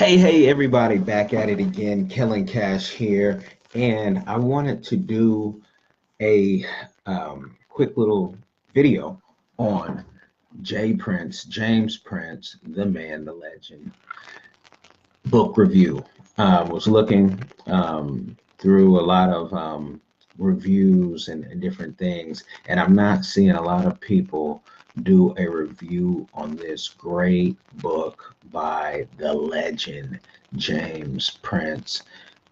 Hey, everybody, back at it again. Killing Cash here. And I wanted to do a quick little video on J.Prince, James Prince, the man, the legend, book review. Was looking through a lot of reviews and different things, and I'm not seeing a lot of people do a review on this great book by the legend James Prince.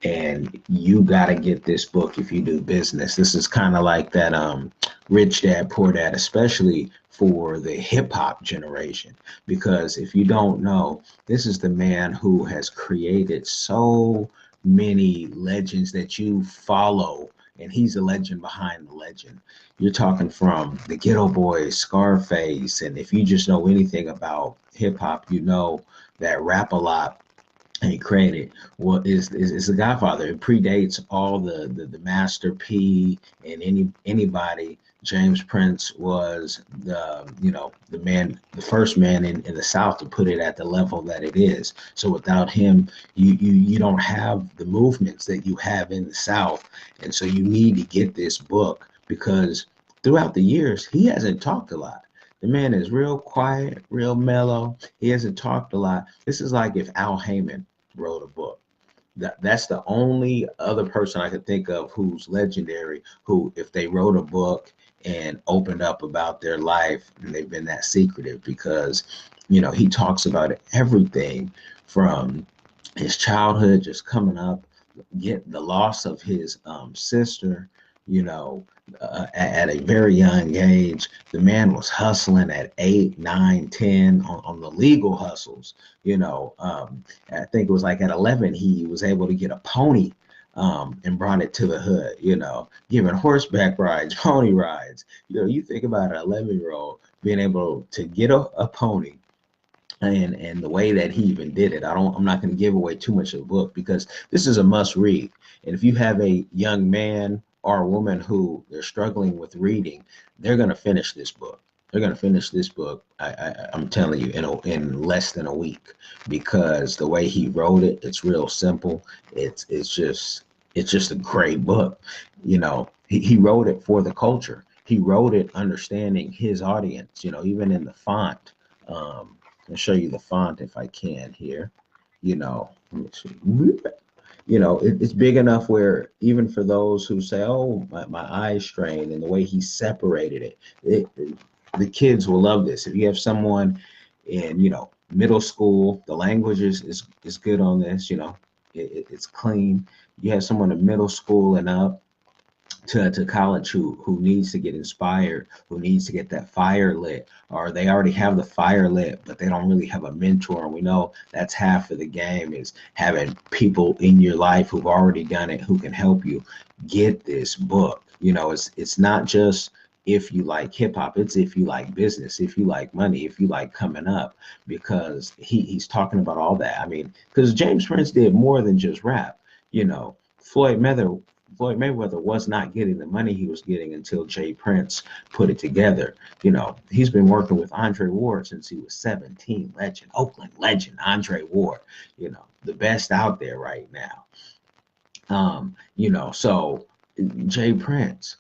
And you got to get this book if you do business. This is kind of like that Rich Dad Poor Dad, especially for the hip hop generation. Because if you don't know, this is the man who has created so many legends that you follow, and he's a legend behind the legend. You're talking from the Ghetto Boys, Scarface, and if you just know anything about hip hop, you know that Rap a Lot he created what is the Godfather. It predates all the Master P and anybody. James Prince was the man, the first man in the South to put it at the level that it is. So without him, you don't have the movements that you have in the South, and so you need to get this book because throughout the years he hasn't talked a lot. The man is real quiet, real mellow. He hasn't talked a lot. This is like if Al Heyman wrote a book. That's the only other person I could think of who's legendary, who, if they wrote a book and opened up about their life, and they've been that secretive because, he talks about everything from his childhood, just coming up, get the loss of his sister, you know, at a very young age. The man was hustling at 8, 9, 10 on the legal hustles. I think it was like at 11, he was able to get a pony and brought it to the hood, giving horseback rides, pony rides. You think about an 11-year-old being able to get a pony and the way that he even did it. I'm not going to give away too much of the book because this is a must read. And if you have a young man or a woman who they're struggling with reading, they're going to finish this book. They're going to finish this book. I'm telling you, in less than a week, because the way he wrote it, it's real simple. It's just a great book. He wrote it for the culture. He wrote it understanding his audience. Even in the font. I'll show you the font if I can here. Let me see. It's big enough where even for those who say, "Oh, my eyes strained," and the way he separated the kids will love this. If you have someone in middle school, the language is good on this. It's clean. You have someone in middle school and up to college who needs to get inspired, who needs to get that fire lit, or they already have the fire lit, but they don't really have a mentor. And we know that's half of the game, is having people in your life who've already done it, who can help you. Get this book. It's not just if you like hip hop, it's if you like business, if you like money, if you like coming up, because he's talking about all that. I mean, because James Prince did more than just rap. Floyd Mayweather Floyd Mayweather was not getting the money he was getting until J.Prince put it together. He's been working with Andre Ward since he was 17. Legend, Oakland legend, Andre Ward, the best out there right now. So J.Prince,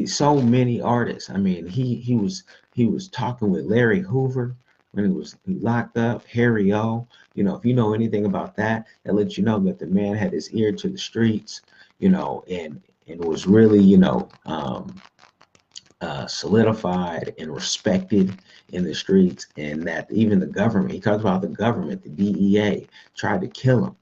so many artists. I mean, he was talking with Larry Hoover when he was locked up, Harry O. If you know anything about that, that lets you know that the man had his ear to the streets, and was really, solidified and respected in the streets, and that even the government, he talks about the government, the DEA, tried to kill him,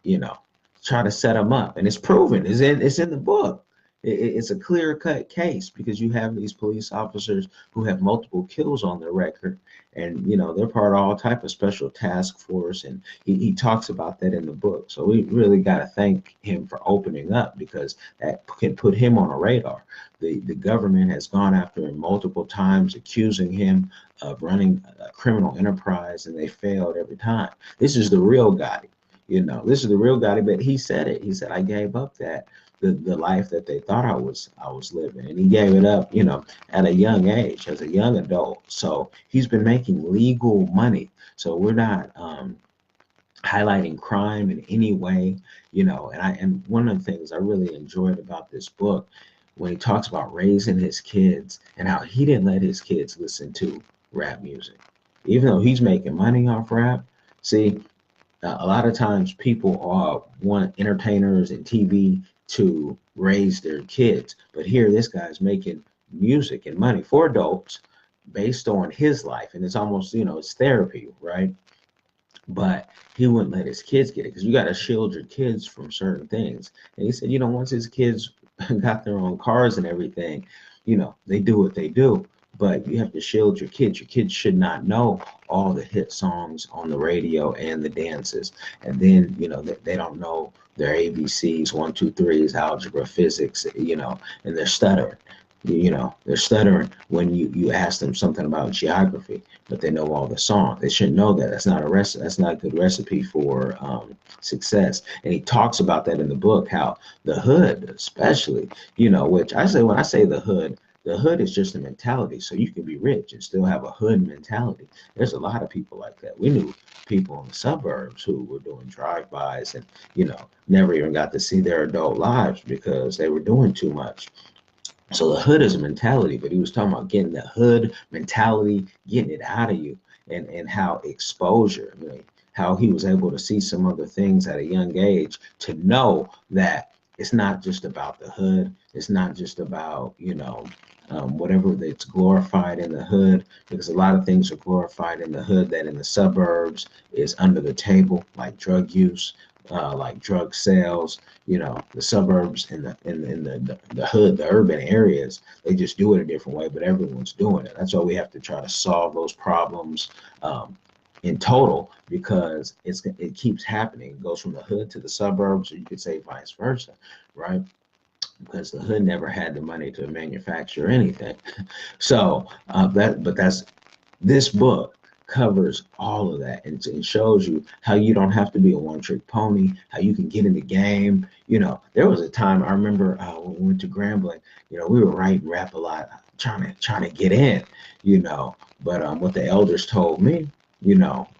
you know, try to set him up, and it's proven. It's in the book. It's a clear-cut case because you have these police officers who have multiple kills on their record, and they're part of all type of special task force, and he talks about that in the book. So we really got to thank him for opening up, because that can put him on a radar. The government has gone after him multiple times, accusing him of running a criminal enterprise, and they failed every time. This is the real guy. This is the real guy, but he said it. He said, "I gave up the life that they thought I was living," and he gave it up, at a young age, as a young adult. So he's been making legal money. So we're not highlighting crime in any way, and one of the things I really enjoyed about this book when he talks about raising his kids and how he didn't let his kids listen to rap music, even though he's making money off rap. See, a lot of times people want entertainers and TV to raise their kids, but here this guy's making music and money for adults based on his life, and it's almost, it's therapy, right? But he wouldn't let his kids get it because you got to shield your kids from certain things. And he said, once his kids got their own cars and everything, they do what they do. But you have to shield your kids. Your kids should not know all the hit songs on the radio and the dances. And then, they don't know their ABCs, one, two, threes, algebra, physics, and they're stuttering. They're stuttering when you ask them something about geography, but they know all the songs. They shouldn't know that. That's not a good recipe for success. And he talks about that in the book, how the hood, especially, which I say, when I say the hood is just a mentality. So you can be rich and still have a hood mentality. There's a lot of people like that. We knew people in the suburbs who were doing drive-bys and, never even got to see their adult lives because they were doing too much. So the hood is a mentality, but he was talking about getting the hood mentality, getting it out of you, and how exposure, how he was able to see some other things at a young age to know that it's not just about the hood. It's not just about, whatever that's glorified in the hood, because a lot of things are glorified in the hood that in the suburbs is under the table, like drug use, like drug sales. The suburbs and the hood, the urban areas, they just do it a different way, but everyone's doing it. That's why we have to try to solve those problems in total, because it keeps happening. It goes from the hood to the suburbs, or you could say vice versa, right? Because the hood never had the money to manufacture anything. So this book covers all of that, and it shows you how you don't have to be a one-trick pony, how you can get in the game. There was a time I remember when we went to Grambling, we were writing rap a lot, trying to get in, but what the elders told me,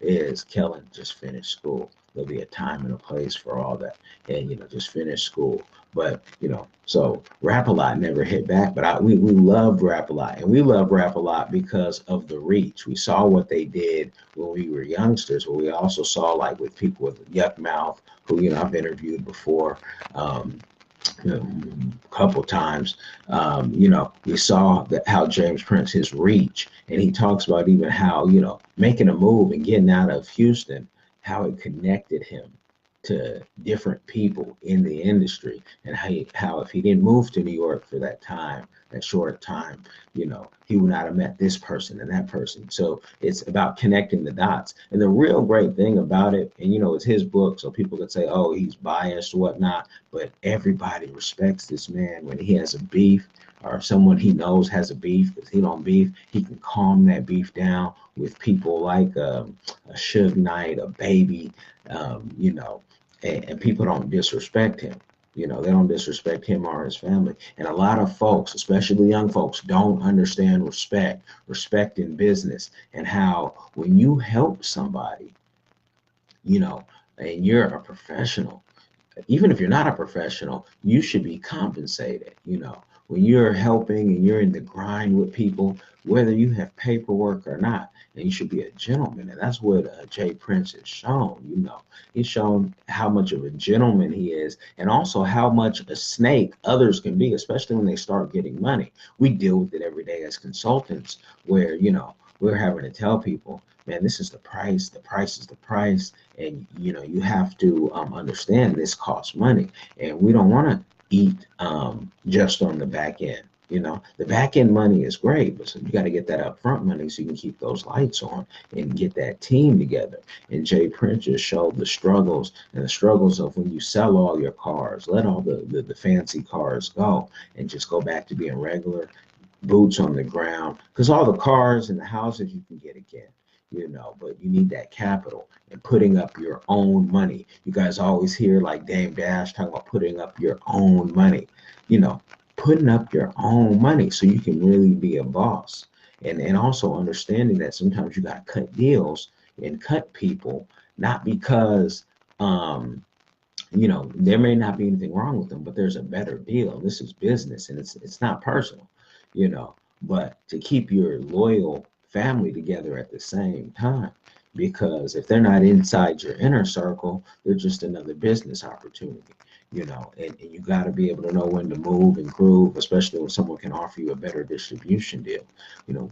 is, Kellen, just finish school. There'll be a time and a place for all that, and just finish school. But so Rap-A-Lot never hit back, but we loved Rap-A-Lot, and we loved Rap-A-Lot because of the reach. We saw what they did when we were youngsters, but we also saw, like, with people with Yuck Mouth, who I've interviewed before, a couple times. We saw that how J.Prince, his reach, and he talks about even how making a move and getting out of Houston, how it connected him to different people in the industry, and how if he didn't move to New York for that short time, he would not have met this person and that person. So it's about connecting the dots. And the real great thing about it, and it's his book, so people could say, oh, he's biased or whatnot, but everybody respects this man. When he has a beef, or someone he knows has a beef, because he don't beef, he can calm that beef down with people like a Suge Knight, a Baby, and people don't disrespect him. They don't disrespect him or his family. And a lot of folks, especially young folks, don't understand respect in business, and how when you help somebody, and you're a professional, even if you're not a professional, you should be compensated. When you're helping and you're in the grind with people, whether you have paperwork or not, and you should be a gentleman. And that's what J.Prince has shown. He's shown how much of a gentleman he is, and also how much a snake others can be, especially when they start getting money. We deal with it every day as consultants, where we're having to tell people, man, this is the price is the price, and you have to understand this costs money, and we don't want to eat just on the back end. The back end money is great, but so you got to get that upfront money so you can keep those lights on and get that team together. And J.Prince just showed the struggles of when you sell all your cars, let all the fancy cars go, and just go back to being regular, boots on the ground, because all the cars and the houses you can get again. But you need that capital and putting up your own money. You guys always hear like Dame Dash talking about putting up your own money, putting up your own money so you can really be a boss. And also understanding that sometimes you got to cut deals and cut people, not because um, there may not be anything wrong with them, but there's a better deal. This is business, and it's not personal, you know. But to keep your loyal family together at the same time, because if they're not inside your inner circle, they're just another business opportunity, and you got to be able to know when to move and groove, especially when someone can offer you a better distribution deal.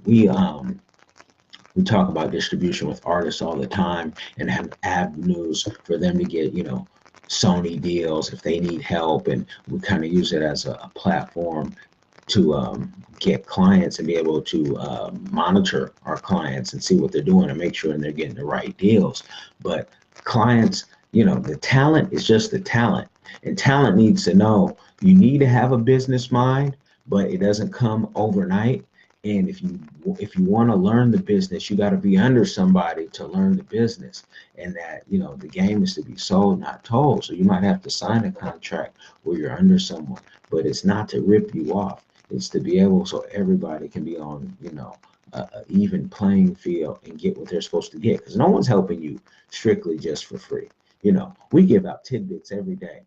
We talk about distribution with artists all the time and have avenues for them to get, Sony deals if they need help. And we kind of use it as a platform to get clients and be able to monitor our clients and see what they're doing and make sure they're getting the right deals. But clients, the talent is just the talent. And talent needs to know you need to have a business mind, but it doesn't come overnight. And if you want to learn the business, you got to be under somebody to learn the business. And that, the game is to be sold, not told. So you might have to sign a contract where you're under someone, but it's not to rip you off. It's to be able so everybody can be on, a even playing field and get what they're supposed to get. Because no one's helping you strictly just for free. We give out tidbits every day.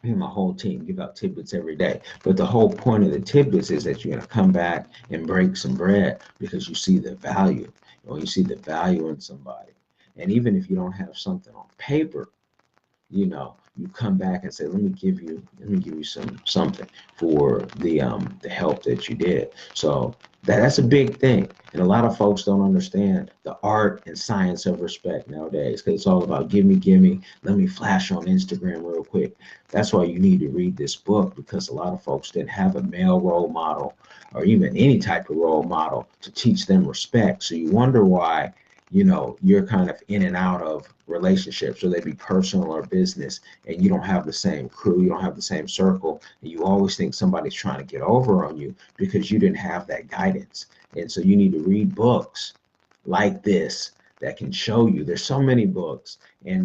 Me and my whole team give out tidbits every day. But the whole point of the tidbits is that you're going to come back and break some bread because you see the value. You see the value in somebody. And even if you don't have something on paper, you come back and say, let me give you something for the help that you did. So that's a big thing. And a lot of folks don't understand the art and science of respect nowadays, because it's all about gimme, let me flash on Instagram real quick. That's why you need to read this book, because a lot of folks didn't have a male role model or even any type of role model to teach them respect. So you wonder why you're kind of in and out of relationships, whether they be personal or business, and you don't have the same crew, you don't have the same circle, and you always think somebody's trying to get over on you because you didn't have that guidance. And so you need to read books like this that can show you. There's so many books, and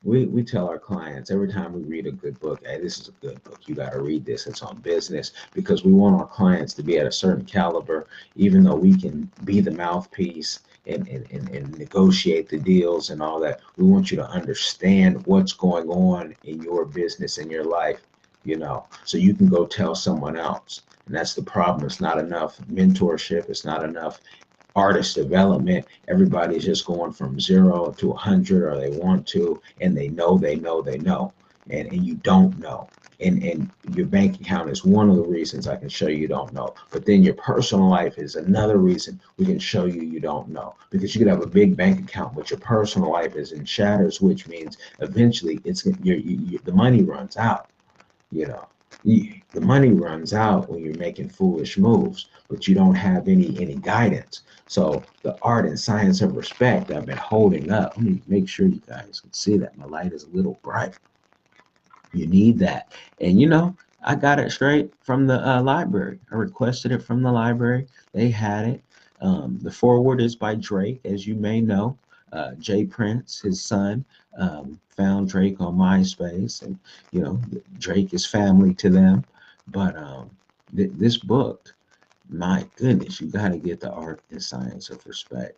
we tell our clients every time we read a good book, hey, this is a good book. You got to read this. It's on business, because we want our clients to be at a certain caliber, even though we can be the mouthpiece and negotiate the deals and all that. We want you to understand what's going on in your business and your life, so you can go tell someone else. And that's the problem. It's not enough mentorship. It's not enough artist development. Everybody's just going from 0 to 100, or they want to, and they know, and you don't know. And your bank account is one of the reasons I can show you don't know. But then your personal life is another reason we can show you don't know. Because you could have a big bank account, but your personal life is in shatters, which means eventually the money runs out. The money runs out when you're making foolish moves, but you don't have any guidance. So the art and science of respect I've been holding up. Let me make sure you guys can see that my light is a little bright. You need that. And I got it straight from the library. I requested it from the library. They had it. The foreword is by Drake, as you may know. J.Prince, his son, found Drake on MySpace, and Drake is family to them. But this book, my goodness, you got to get the art and science of respect.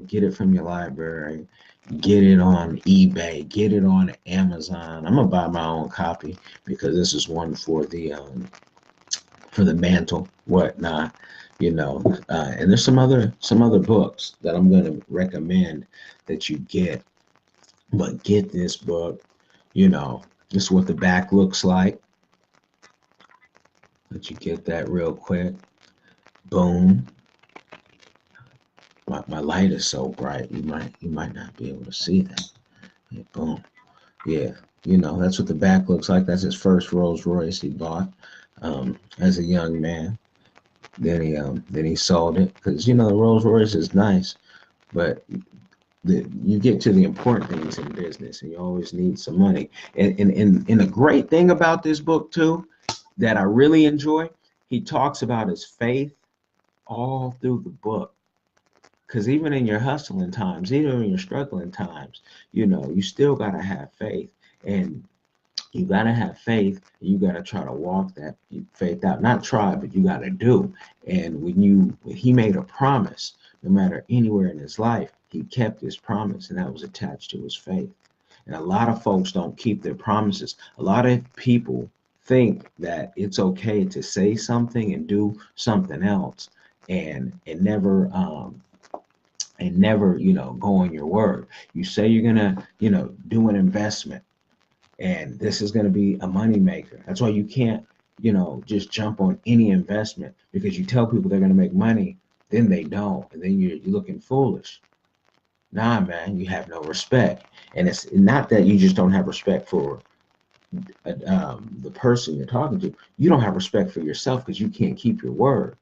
Get it from your library, get it on eBay, get it on Amazon. I'm gonna buy my own copy, because this is one for the mantle, whatnot. And there's some other books that I'm gonna recommend that you get. But get this book. This is what the back looks like. Let you get that real quick. Boom. My light is so bright, you might not be able to see that. Yeah, boom. Yeah, that's what the back looks like. That's his first Rolls Royce he bought as a young man. Then he sold it, because the Rolls Royce is nice, but you get to the important things in business, and you always need some money. And the great thing about this book too, that I really enjoy, he talks about his faith all through the book. Because even in your hustling times, even in your struggling times, you still got to have faith. And you got to have faith. You got to try to walk that faith out. Not try, but you got to do. And when he made a promise, no matter anywhere in his life, he kept his promise, and that was attached to his faith. And a lot of folks don't keep their promises. A lot of people think that it's okay to say something and do something else and never, go on your word. You say you're gonna, do an investment and this is gonna be a money maker. That's why you can't, just jump on any investment because you tell people they're gonna make money, then they don't, and then you're looking foolish. Nah, man, you have no respect. And it's not that you just don't have respect for the person you're talking to. You don't have respect for yourself because you can't keep your word,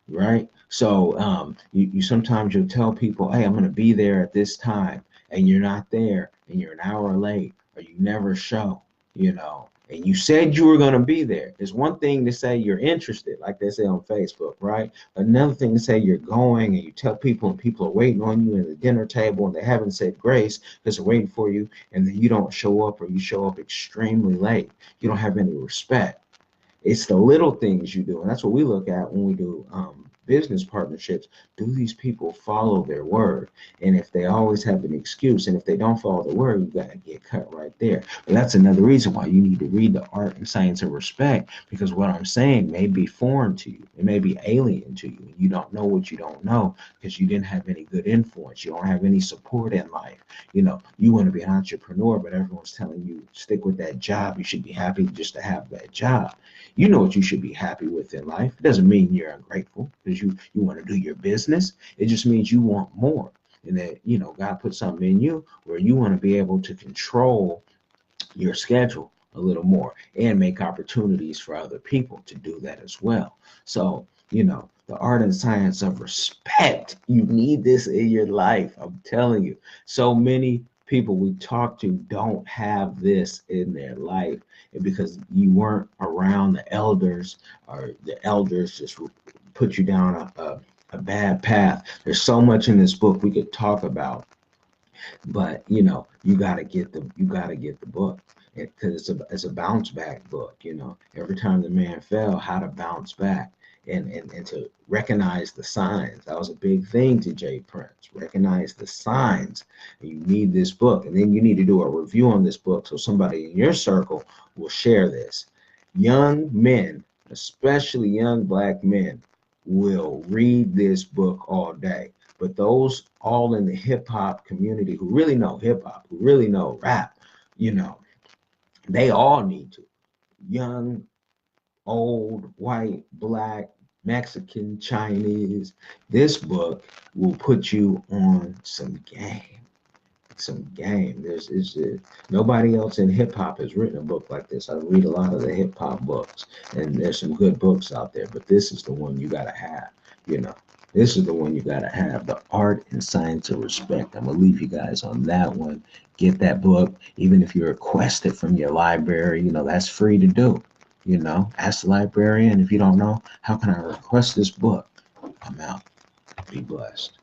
right? So you sometimes you'll tell people, hey, I'm going to be there at this time, and you're not there, and you're an hour late, or you never show, and you said you were going to be there. It's one thing to say you're interested, like they say on Facebook, right? Another thing to say you're going, and you tell people, and people are waiting on you at the dinner table, and they haven't said grace because they're waiting for you, and then you don't show up, or you show up extremely late. You don't have any respect. It's the little things you do, and that's what we look at when we do business partnerships. Do these people follow their word? And if they always have an excuse, and if they don't follow the word, you got to get cut right there. But that's another reason why you need to read the Art and Science of Respect, because what I'm saying may be foreign to you. It may be alien to you. You don't know what you don't know because you didn't have any good influence. You don't have any support in life. You want to be an entrepreneur, but everyone's telling you stick with that job. You should be happy just to have that job. You know what you should be happy with in life. It doesn't mean you're ungrateful because you want to do your business. It just means you want more. And that, God put something in you where you want to be able to control your schedule a little more and make opportunities for other people to do that as well. So, the art and science of respect, you need this in your life. I'm telling you, so many people we talk to don't have this in their life, and because you weren't around the elders, or the elders just put you down a bad path. There's so much in this book we could talk about, but you got to get the book because it's a bounce back book. Every time the man fell, how to bounce back, and to recognize the signs. That was a big thing to J.Prince. Recognize the signs. And you need this book, and then you need to do a review on this book so somebody in your circle will share this. Young men, especially young black men, will read this book all day. But those all in the hip hop community who really know hip hop, who really know rap, they all need to. Young, old, white, black, Mexican, Chinese. This book will put you on some game. Some game. Nobody else in hip hop has written a book like this. I read a lot of the hip hop books, and there's some good books out there, but this is the one you gotta have. You know, this is the one you gotta have. The Art and Science of Respect. I'm gonna leave you guys on that one. Get that book, even if you request it from your library. That's free to do. Ask the librarian if you don't know. How can I request this book? I'm out. Be blessed.